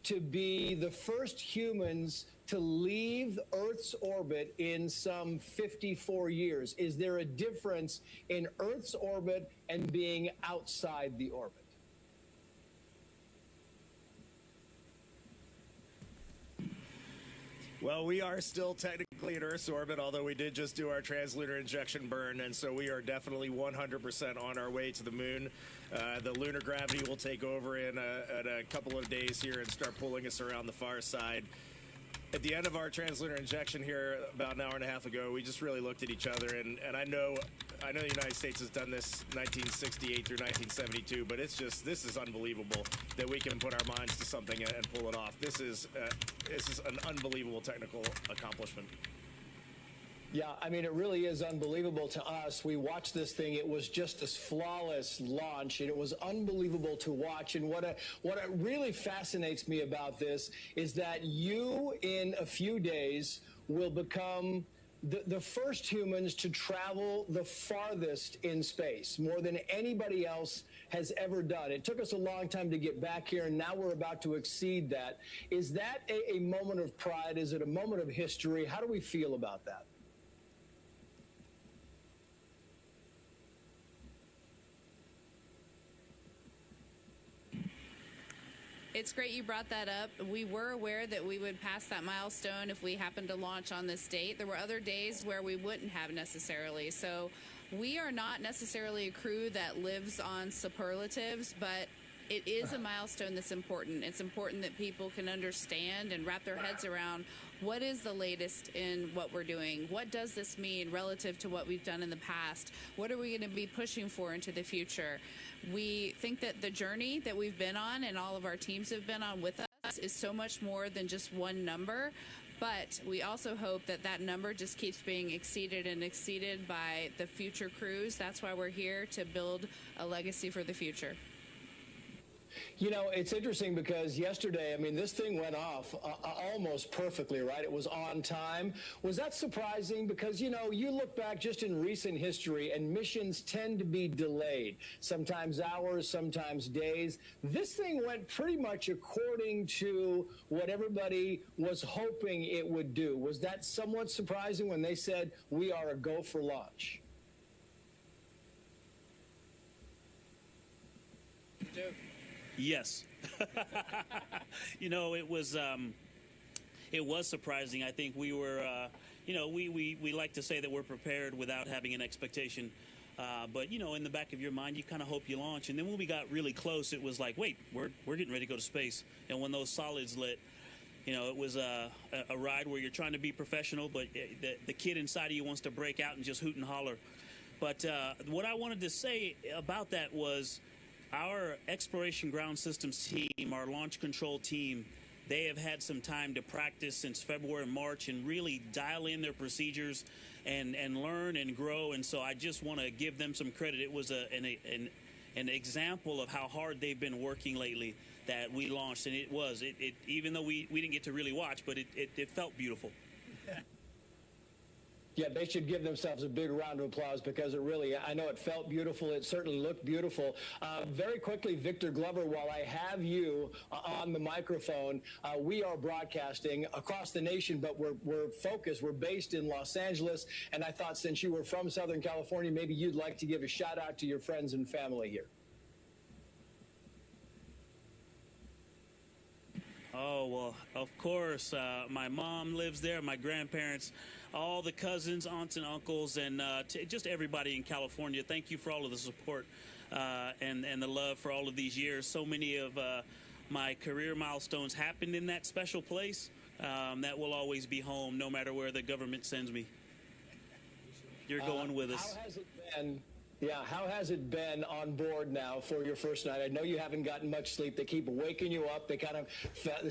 to be the first humans to leave Earth's orbit in some 54 years. Is there a difference in Earth's orbit and being outside the orbit? Well, we are still technically in Earth's orbit, although we did just do our translunar injection burn, and so we are definitely 100% on our way to the moon. The lunar gravity will take over in a couple of days here and start pulling us around the far side. At the end of our translunar injection here about an hour and a half ago, we just really looked at each other, and I know the United States has done this 1968 through 1972, but this is unbelievable that we can put our minds to something and pull it off. This is an unbelievable technical accomplishment. Yeah, I mean, it really is unbelievable to us. We watched this thing. It was just this flawless launch, and it was unbelievable to watch. And what really fascinates me about this is that you, in a few days, will become the first humans to travel the farthest in space, more than anybody else has ever done. It took us a long time to get back here, and now we're about to exceed that. Is that a moment of pride? Is it a moment of history? How do we feel about that? It's great you brought that up. We were aware that we would pass that milestone if we happened to launch on this date. There were other days where we wouldn't have necessarily. So we are not necessarily a crew that lives on superlatives, but it is a milestone that's important. It's important that people can understand and wrap their heads around what is the latest in what we're doing. What does this mean relative to what we've done in the past? What are we going to be pushing for into the future? We think that the journey that we've been on and all of our teams have been on with us is so much more than just one number. But we also hope that that number just keeps being exceeded and exceeded by the future crews. That's why we're here, to build a legacy for the future. You know, it's interesting because yesterday, I mean, this thing went off almost perfectly, right? It was on time. Was that surprising? Because, you know, you look back just in recent history and missions tend to be delayed, sometimes hours, sometimes days. This thing went pretty much according to what everybody was hoping it would do. Was that somewhat surprising when they said we are a go for launch? Yes. You know, it was surprising. I think we were, you know, we like to say that we're prepared without having an expectation. But, you know, in the back of your mind, you kind of hope you launch. And then when we got really close, it was like, wait, we're getting ready to go to space. And when those solids lit, you know, it was a ride where you're trying to be professional, but the kid inside of you wants to break out and just hoot and holler. But what I wanted to say about that was, our Exploration Ground Systems team, our launch control team, they have had some time to practice since February and March and really dial in their procedures and learn and grow. And so I just want to give them some credit. It was an example of how hard they've been working lately that we launched. And it even though we didn't get to really watch, but it felt beautiful. Yeah, they should give themselves a big round of applause because it really, I know it felt beautiful. It certainly looked beautiful. Very quickly, Victor Glover, while I have you on the microphone, we are broadcasting across the nation, but we're focused. We're based in Los Angeles. And I thought since you were from Southern California, maybe you'd like to give a shout out to your friends and family here. Oh, well, of course. My mom lives there, my grandparents, all the cousins, aunts and uncles, and just everybody in California. Thank you for all of the support and the love for all of these years. So many of my career milestones happened in that special place. That will always be home, no matter where the government sends me. You're going with us. How has it been? Yeah, how has it been on board now for your first night? I know you haven't gotten much sleep. They keep waking you up. They kind of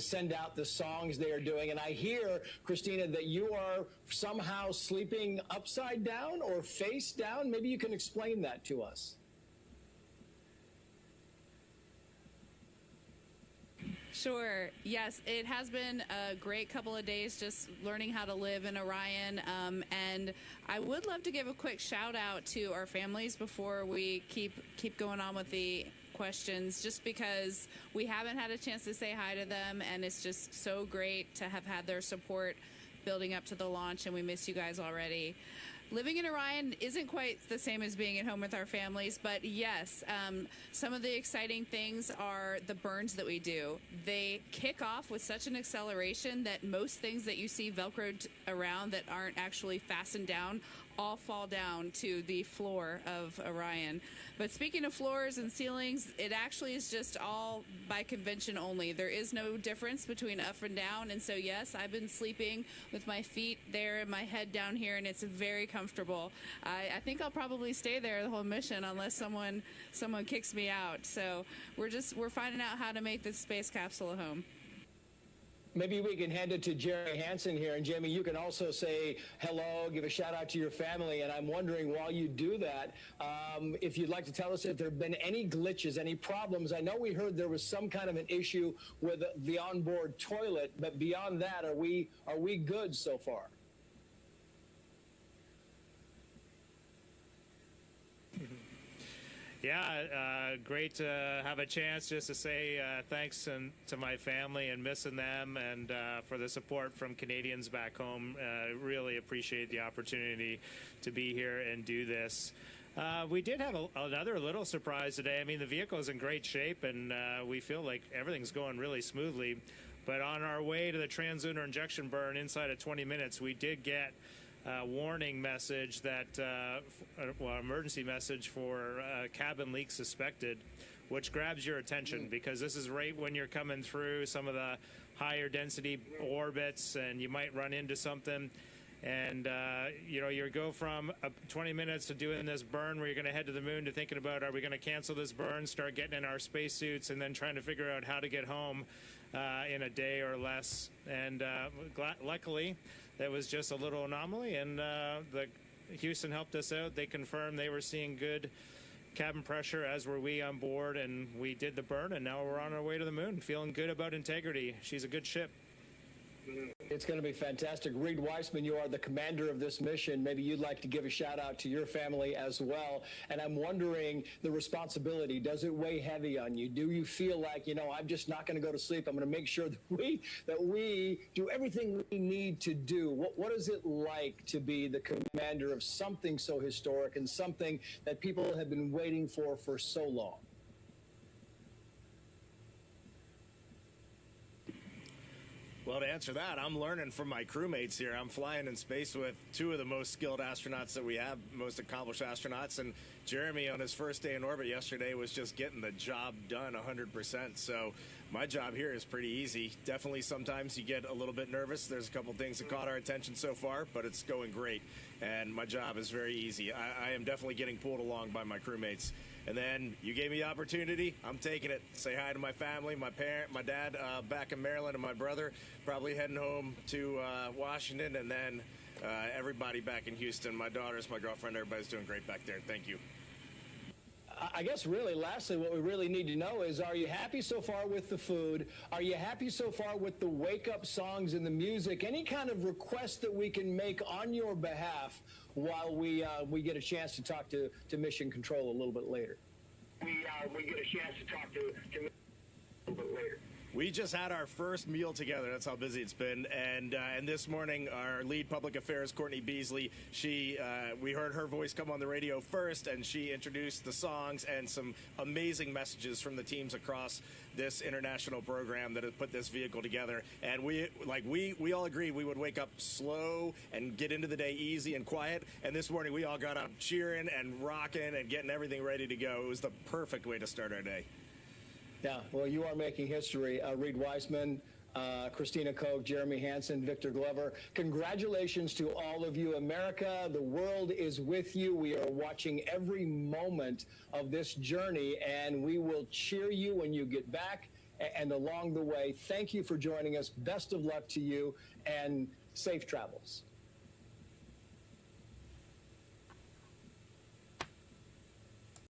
send out the songs they are doing. And I hear, Christina, that you are somehow sleeping upside down or face down. Maybe you can explain that to us. Sure. Yes, it has been a great couple of days just learning how to live in Orion. And I would love to give a quick shout out to our families before we keep going on with the questions, just because we haven't had a chance to say hi to them, and it's just so great to have had their support building up to the launch, and we miss you guys already. Living in Orion isn't quite the same as being at home with our families, but yes, some of the exciting things are the burns that we do. They kick off with such an acceleration that most things that you see Velcroed around that aren't actually fastened down all fall down to the floor of Orion. But speaking of floors and ceilings, it actually is just all by convention only. There is no difference between up and down, and so yes, I've been sleeping with my feet there and my head down here, and it's very comfortable. I think I'll probably stay there the whole mission unless someone kicks me out. So we're finding out how to make this space capsule a home. Maybe we can hand it to Jeremy Hansen here. And Jamie, you can also say hello, give a shout out to your family. And I'm wondering, while you do that, if you'd like to tell us if there have been any glitches, any problems. I know we heard there was some kind of an issue with the onboard toilet, but beyond that, are we good so far? Yeah, great to have a chance just to say thanks to my family and missing them, and for the support from Canadians back home. Really appreciate the opportunity to be here and do this. We did have another little surprise today. I mean, the vehicle is in great shape, and we feel like everything's going really smoothly. But on our way to the translunar injection burn inside of 20 minutes, we did get warning message that, emergency message for cabin leak suspected, which grabs your attention because this is right when you're coming through some of the higher density orbits and you might run into something. And, you go from 20 minutes to doing this burn where you're going to head to the moon to thinking about, are we going to cancel this burn, start getting in our spacesuits, and then trying to figure out how to get home in a day or less. And luckily, that was just a little anomaly, and the Houston helped us out. They confirmed they were seeing good cabin pressure, as were we on board, and we did the burn, and now we're on our way to the moon. Feeling good about Intergrity. She's a good ship. It's going to be fantastic. Reed Weissman, you are the commander of this mission. Maybe you'd like to give a shout out to your family as well. And I'm wondering, the responsibility, does it weigh heavy on you? Do you feel like, I'm just not going to go to sleep. I'm going to make sure that we do everything we need to do. What is it like to be the commander of something so historic and something that people have been waiting for so long? Well, to answer that, I'm learning from my crewmates here. I'm flying in space with two of the most skilled astronauts that we have, most accomplished astronauts. And Jeremy, on his first day in orbit yesterday, was just getting the job done 100%. So my job here is pretty easy. Definitely sometimes you get a little bit nervous. There's a couple things that caught our attention so far, but it's going great. And my job is very easy. I am definitely getting pulled along by my crewmates. And then you gave me the opportunity. I'm taking it. Say hi to my family, my dad back in Maryland, and my brother probably heading home to Washington, and then everybody back in Houston, my daughters, my girlfriend, everybody's doing great back there. Thank you. I guess really, lastly, what we really need to know is, are you happy so far with the food? Are you happy so far with the wake-up songs and the music? Any kind of request that we can make on your behalf while we get a chance to talk to Mission Control a little bit later? We get a chance to talk to a little bit later. We just had our first meal together. That's how busy it's been. And this morning, our lead public affairs, Courtney Beasley, we heard her voice come on the radio first, and she introduced the songs and some amazing messages from the teams across this international program that has put this vehicle together. And we all agreed we would wake up slow and get into the day easy and quiet. And this morning, we all got up cheering and rocking and getting everything ready to go. It was the perfect way to start our day. Yeah, well, you are making history. Reed Weissman, Christina Koch, Jeremy Hansen, Victor Glover. Congratulations to all of you. America, the world is with you. We are watching every moment of this journey, and we will cheer you when you get back and along the way. Thank you for joining us. Best of luck to you, and safe travels.